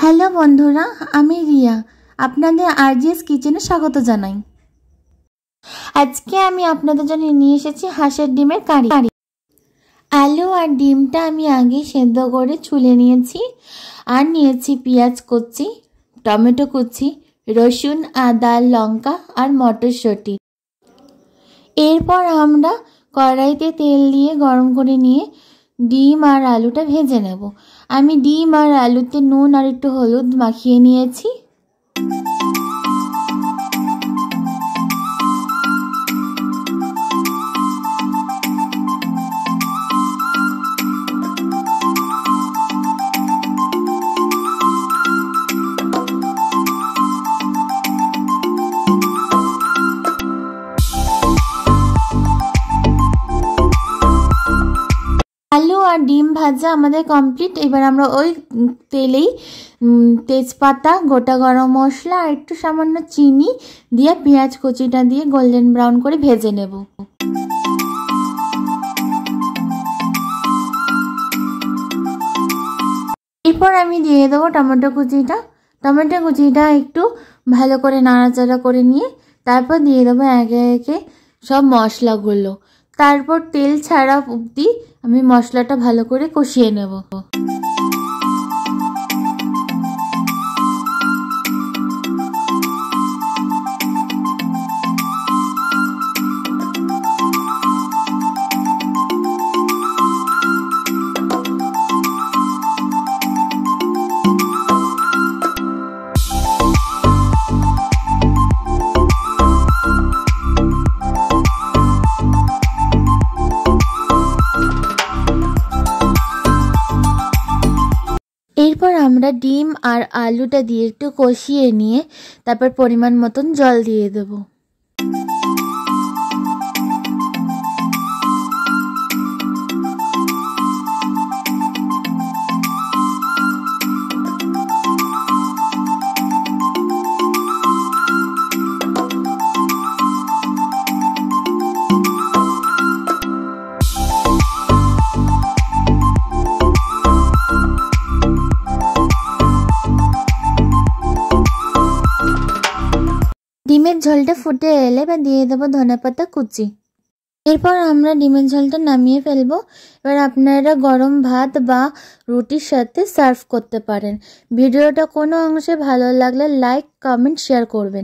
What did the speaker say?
Hello বন্ধুরা, আমি রিয়া। আপনাদের আরজিএস কিচেনে স্বাগত জানাই। আজকে আমি আপনাদের জন্য নিয়ে এসেছি হাঁসের ডিমের কারি। আলু আর ডিমটা আমি আগে সেদ্ধ করে ছুলে নিয়েছি। আর নিয়েছি পেঁয়াজ কুচি, টমেটো কুচি, রসুন, আদা, লঙ্কা আর মটরশুঁটি। এরপর আমরা কড়াইতে তেল দিয়ে গরম করে নিয়ে ডিম আর আলুটা ভেজে নেব। আমি ডিম আর আলুতে নুন আর একটু হলুদ মাখিয়ে নিয়েছি। আলু আর ডিম ভাজা আমাদের কমপ্লিট। এবার আমরা ওই তেলেই তেজপাতা, গোটা গরম মশলা আর একটু সামান্য চিনি দিয়ে পেঁয়াজ কুচিটা দিয়ে গোল্ডেন ব্রাউন করে ভেজে নেব। এরপর আমি দিয়ে দেবো টমেটো কুচিটা। টমেটো কুচিটা একটু ভালো করে নাড়াচাড়া করে নিয়ে তারপর দিয়ে দেবো একে একে সব মশলাগুলো। তারপর তেল ছাড়া অবধি আমি মশলাটা ভালো করে কষিয়ে নেব। এরপর আমরা ডিম আর আলুটা দিয়ে একটু কষিয়ে নিয়ে তারপর পরিমাণ মতন জল দিয়ে দেব। ডিমের ঝোলটা ফুটে এলে বা দিয়ে দেবো ধনেপাতা কুচি। এরপর আমরা ডিমের ঝোলটা নামিয়ে ফেলবো। এবার আপনারা গরম ভাত বা রুটির সাথে সার্ভ করতে পারেন। ভিডিওটা কোনো অংশে ভালো লাগলে লাইক, কমেন্ট, শেয়ার করবেন।